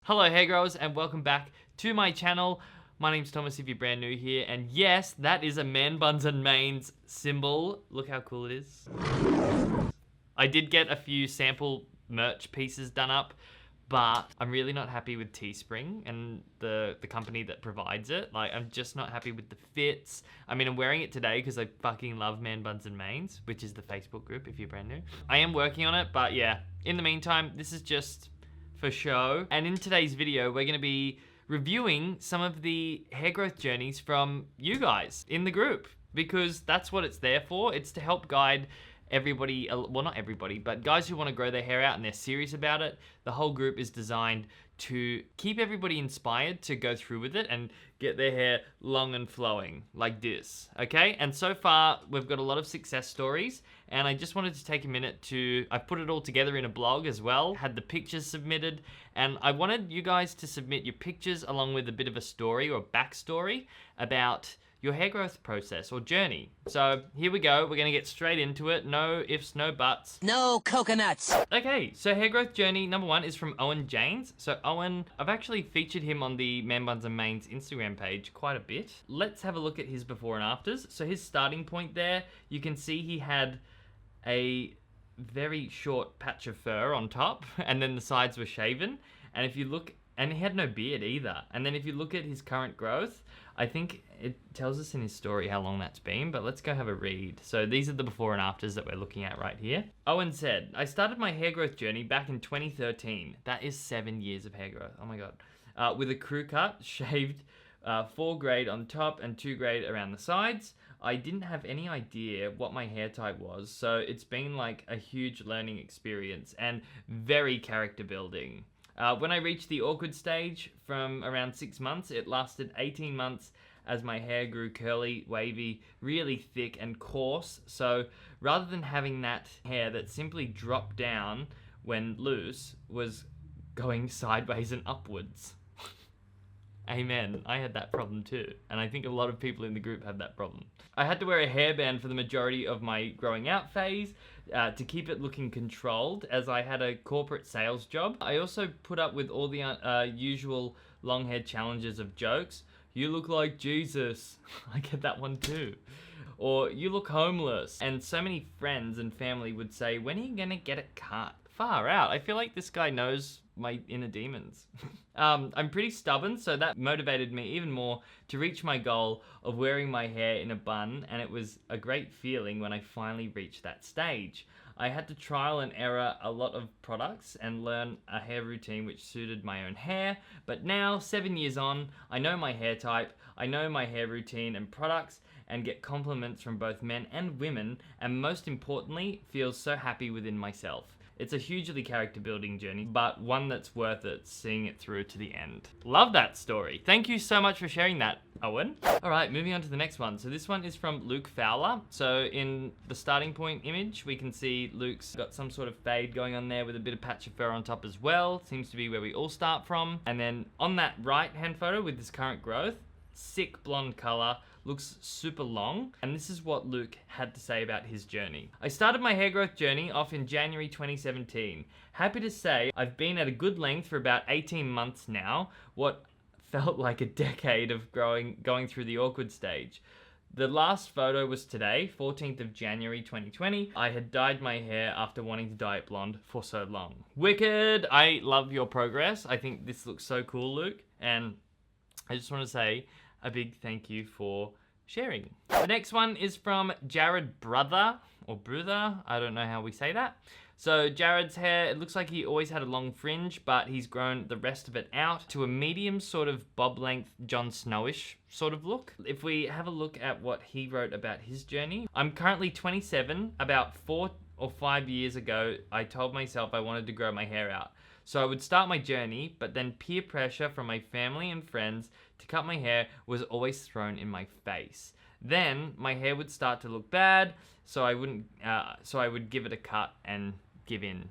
Hello hair growers and welcome back to my channel. My name's Thomas if you're brand new here, and yes, that is a man buns and manes symbol. Look how cool it is. I did get a few sample merch pieces done up, but I'm really not happy with Teespring and the company that provides it. Like, I'm just not happy with the fits. I mean, I'm wearing it today because I fucking love Man Buns and Manes, which is the Facebook group if you're brand new. I am working on it, but yeah, in the meantime, this is just for show. And in today's video, we're gonna be reviewing some of the hair growth journeys from you guys in the group, because that's what it's there for. It's to help guide everybody, well, not everybody, but guys who want to grow their hair out and they're serious about it. The whole group is designed to keep everybody inspired to go through with it and get their hair long and flowing like this, okay? And so far, we've got a lot of success stories, and I just wanted to take a minute I put it all together in a blog as well, had the pictures submitted, and I wanted you guys to submit your pictures along with a bit of a story or backstory about your hair growth process or journey. So here we go, we're gonna get straight into it. No ifs, no buts. No coconuts. Okay, so hair growth journey number 1 is from Owen James. So Owen, I've actually featured him on the Man Buns and Manes Instagram page quite a bit. Let's have a look at his before and afters. So his starting point there, you can see he had a very short patch of fur on top, and then the sides were shaven. And if you look, and he had no beard either. And then if you look at his current growth, I think it tells us in his story how long that's been, but let's go have a read. So these are the before and afters that we're looking at right here. Owen said, I started my hair growth journey back in 2013. That is 7 years of hair growth, oh my God. With a crew cut, shaved 4 grade on top and 2 grade around the sides. I didn't have any idea what my hair type was, so it's been like a huge learning experience and very character building. When I reached the awkward stage from around 6 months, it lasted 18 months as my hair grew curly, wavy, really thick and coarse. So rather than having that hair that simply dropped down when loose, was going sideways and upwards. Amen. I had that problem too. And I think a lot of people in the group had that problem. I had to wear a hairband for the majority of my growing out phase to keep it looking controlled, as I had a corporate sales job. I also put up with all the usual long hair challenges of jokes. You look like Jesus. I get that one too. Or you look homeless. And so many friends and family would say, when are you gonna get it cut? Far out. I feel like this guy knows my inner demons. I'm pretty stubborn, so that motivated me even more to reach my goal of wearing my hair in a bun, and it was a great feeling when I finally reached that stage. I had to trial and error a lot of products and learn a hair routine which suited my own hair, but now, 7 years on, I know my hair type, I know my hair routine and products, and get compliments from both men and women, and most importantly, feel so happy within myself. It's a hugely character building journey, but one that's worth it, seeing it through to the end. Love that story. Thank you so much for sharing that, Owen. All right, moving on to the next one. So this one is from Luke Fowler. So in the starting point image, we can see Luke's got some sort of fade going on there with a bit of patch of fur on top as well. Seems to be where we all start from. And then on that right hand photo with this current growth, sick blonde color, looks super long, and this is what Luke had to say about his journey. I started my hair growth journey off in January 2017. Happy to say I've been at a good length for about 18 months now, what felt like a decade of going through the awkward stage. The last photo was today, 14th of January 2020. I had dyed my hair after wanting to dye it blonde for so long. Wicked! I love your progress. I think this looks so cool, Luke, and I just want to say a big thank you for sharing. The next one is from Jared Brother, or Brother, I don't know how we say that. So Jared's hair, it looks like he always had a long fringe, but he's grown the rest of it out to a medium sort of bob length, Jon Snowish sort of look. If we have a look at what he wrote about his journey, I'm currently 27. About 4 or 5 years ago, I told myself I wanted to grow my hair out. So I would start my journey, but then peer pressure from my family and friends to cut my hair was always thrown in my face. Then my hair would start to look bad, so I would give it a cut and give in.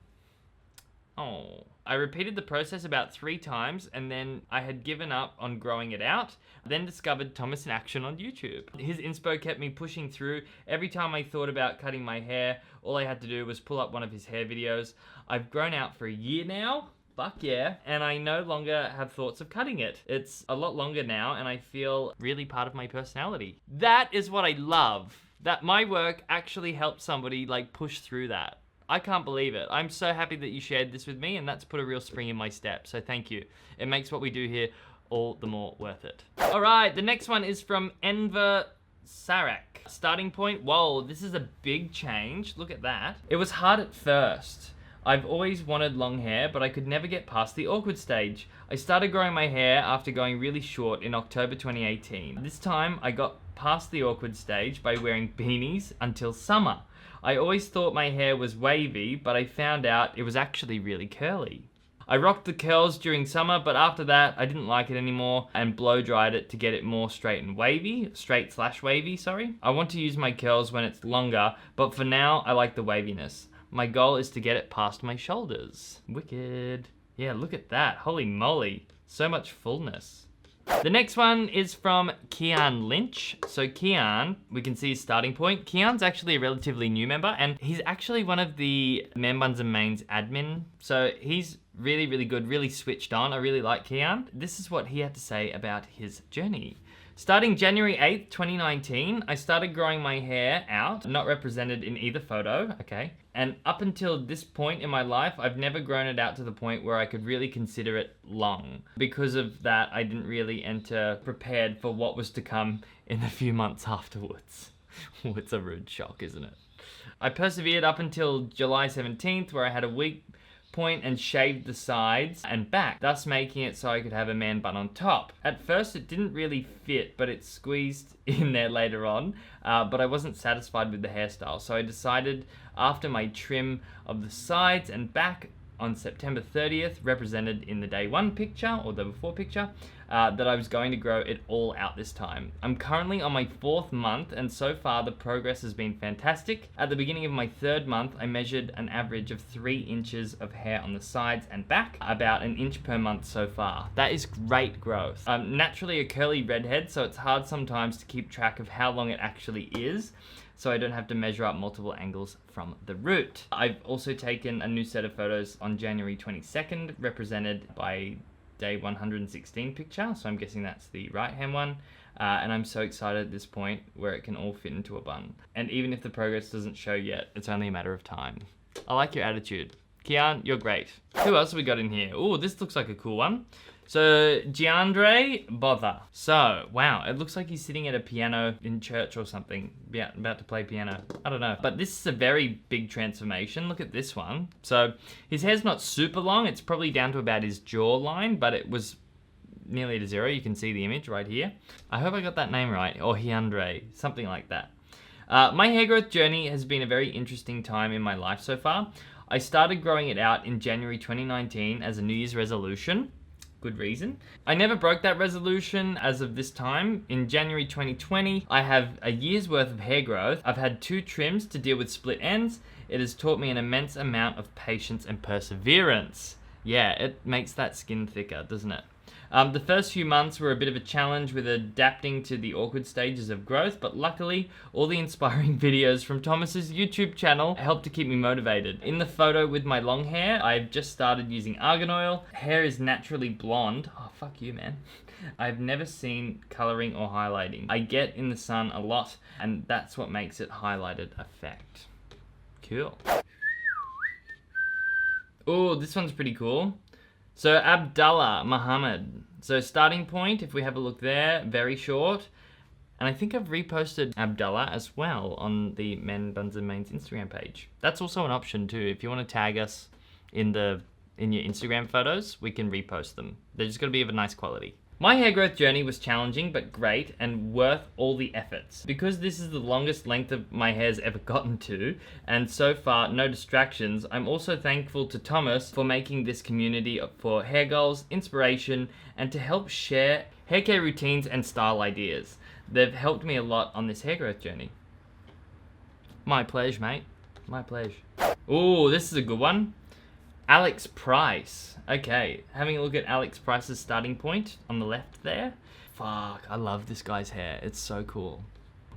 Oh. I repeated the process about 3 times and then I had given up on growing it out, then discovered Thomas in action on YouTube. His inspo kept me pushing through. Every time I thought about cutting my hair, all I had to do was pull up one of his hair videos. I've grown out for a year now. Fuck yeah. And I no longer have thoughts of cutting it. It's a lot longer now and I feel really part of my personality. That is what I love. That my work actually helped somebody like push through that. I can't believe it. I'm so happy that you shared this with me and that's put a real spring in my step. So thank you. It makes what we do here all the more worth it. All right, the next one is from Enver Sarek. Starting point, whoa, this is a big change. Look at that. It was hard at first. I've always wanted long hair, but I could never get past the awkward stage. I started growing my hair after going really short in October 2018. This time, I got past the awkward stage by wearing beanies until summer. I always thought my hair was wavy, but I found out it was actually really curly. I rocked the curls during summer, but after that, I didn't like it anymore and blow dried it to get it more straight and wavy. Straight/wavy, sorry. I want to use my curls when it's longer, but for now, I like the waviness. My goal is to get it past my shoulders. Wicked. Yeah, look at that. Holy moly. So much fullness. The next one is from Keyon Lynch. So Keyon, we can see his starting point. Keon's actually a relatively new member and he's actually one of the Men Buns and Mains admin. So he's really, really good, really switched on. I really like Keyon. This is what he had to say about his journey. Starting January 8th, 2019, I started growing my hair out, not represented in either photo, okay? And up until this point in my life, I've never grown it out to the point where I could really consider it long. Because of that, I didn't really enter prepared for what was to come in the few months afterwards. It's a rude shock, isn't it? I persevered up until July 17th, where I had a week point and shaved the sides and back, thus making it so I could have a man bun on top. At first it didn't really fit, but it squeezed in there later on, but I wasn't satisfied with the hairstyle, so I decided after my trim of the sides and back on September 30th, represented in the day 1 picture, or the before picture, that I was going to grow it all out this time. I'm currently on my 4th month, and so far the progress has been fantastic. At the beginning of my 3rd month, I measured an average of 3 inches of hair on the sides and back, about an inch per month so far. That is great growth. I'm naturally a curly redhead, so it's hard sometimes to keep track of how long it actually is, so I don't have to measure up multiple angles from the root. I've also taken a new set of photos on January 22nd, represented by day 116 picture, so I'm guessing that's the right hand one, and I'm so excited at this point where it can all fit into a bun. And even if the progress doesn't show yet, it's only a matter of time. I like your attitude. Keyon, you're great. Who else have we got in here? Oh, this looks like a cool one. So, Giandre Bother. So, wow, it looks like he's sitting at a piano in church or something. Yeah, about to play piano. I don't know. But this is a very big transformation. Look at this one. So, his hair's not super long. It's probably down to about his jawline, but it was nearly to 0. You can see the image right here. I hope I got that name right. Or Giandre, something like that. My hair growth journey has been a very interesting time in my life so far. I started growing it out in January 2019 as a New Year's resolution. Good reason. I never broke that resolution as of this time. In January 2020, I have a year's worth of hair growth. I've had 2 trims to deal with split ends. It has taught me an immense amount of patience and perseverance. Yeah, it makes that skin thicker, doesn't it? The first few months were a bit of a challenge with adapting to the awkward stages of growth, but luckily, all the inspiring videos from Thomas's YouTube channel helped to keep me motivated. In the photo with my long hair, I've just started using argan oil. Hair is naturally blonde. Oh, fuck you, man. I've never seen coloring or highlighting. I get in the sun a lot, and that's what makes it highlighted effect. Cool. Oh, this one's pretty cool. So Abdullah Muhammad. So starting point, if we have a look there, very short. And I think I've reposted Abdullah as well on the Men Buns and Mains Instagram page. That's also an option too. If you want to tag us in your Instagram photos, we can repost them. They're just going to be of a nice quality. My hair growth journey was challenging but great and worth all the efforts. Because this is the longest length of my hair's ever gotten to, and so far no distractions, I'm also thankful to Thomas for making this community for hair goals, inspiration, and to help share hair care routines and style ideas. They've helped me a lot on this hair growth journey. My pleasure, mate. My pleasure. Ooh, this is a good one. Alex Price. Okay, having a look at Alex Price's starting point on the left there. Fuck, I love this guy's hair. It's so cool.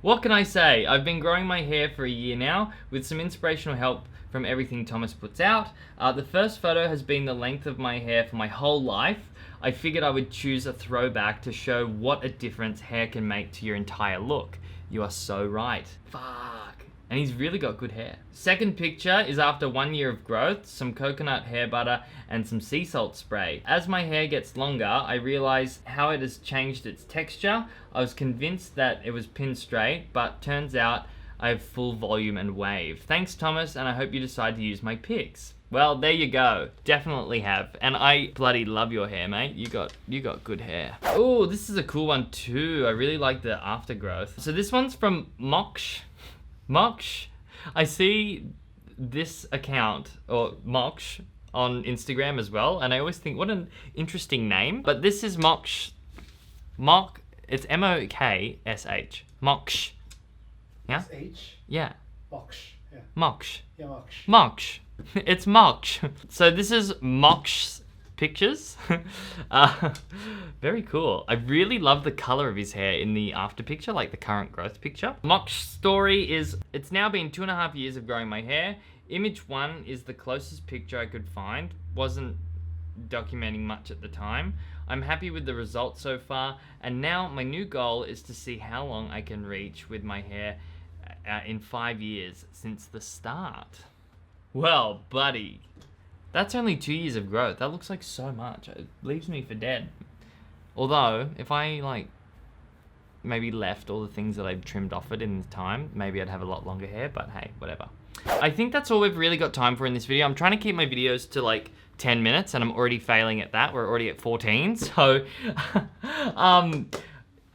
What can I say? I've been growing my hair for a year now with some inspirational help from everything Thomas puts out. The first photo has been the length of my hair for my whole life. I figured I would choose a throwback to show what a difference hair can make to your entire look. You are so right. Fuck. And he's really got good hair. Second picture is after 1 year of growth, some coconut hair butter and some sea salt spray. As my hair gets longer, I realize how it has changed its texture. I was convinced that it was pinned straight, but turns out I have full volume and wave. Thanks, Thomas, and I hope you decide to use my pics. Well, there you go. Definitely have. And I bloody love your hair, mate. You got good hair. Oh, this is a cool one too. I really like the aftergrowth. So this one's from Moksh. I see this account, or Moksh, on Instagram as well, and I always think, what an interesting name. But this is Moksh. It's M-O-K-S-H. Moksh. Yeah? S-H? Yeah. Moksh. Yeah. Moksh. Yeah, Moksh. Moksh. It's Moksh. So this is Moksh's pictures. Very cool. I really love the color of his hair in the after picture, like the current growth picture. Moksh's story is, it's now been 2.5 years of growing my hair. Image 1 is the closest picture I could find. Wasn't documenting much at the time. I'm happy with the results so far, and now my new goal is to see how long I can reach with my hair in 5 years since the start. Well, buddy, that's only 2 years of growth. That looks like so much. It leaves me for dead. Although, if I like maybe left all the things that I've trimmed off it in time, maybe I'd have a lot longer hair, but hey, whatever. I think that's all we've really got time for in this video. I'm trying to keep my videos to like 10 minutes and I'm already failing at that. We're already at 14. So,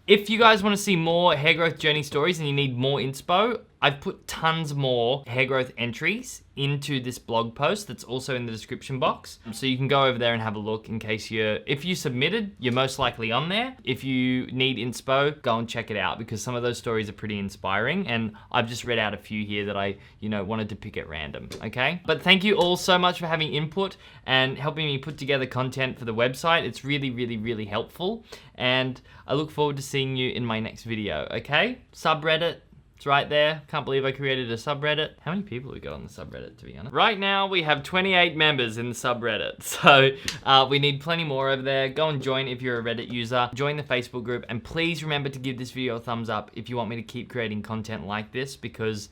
if you guys want to see more hair growth journey stories and you need more inspo, I've put tons more hair growth entries into this blog post that's also in the description box. So you can go over there and have a look in case if you submitted, you're most likely on there. If you need inspo, go and check it out because some of those stories are pretty inspiring and I've just read out a few here that I, wanted to pick at random, okay? But thank you all so much for having input and helping me put together content for the website. It's really, really, really helpful. And I look forward to seeing you in my next video, okay? Subreddit. It's right there. Can't believe I created a subreddit. How many people have we got on the subreddit, to be honest? Right now, we have 28 members in the subreddit. So we need plenty more over there. Go and join if you're a Reddit user. Join the Facebook group. And please remember to give this video a thumbs up if you want me to keep creating content like this because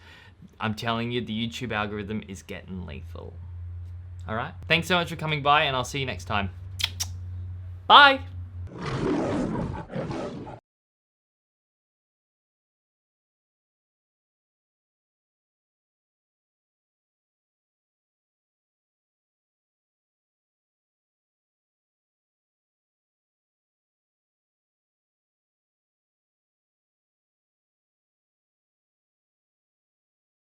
I'm telling you, the YouTube algorithm is getting lethal. All right? Thanks so much for coming by and I'll see you next time. Bye!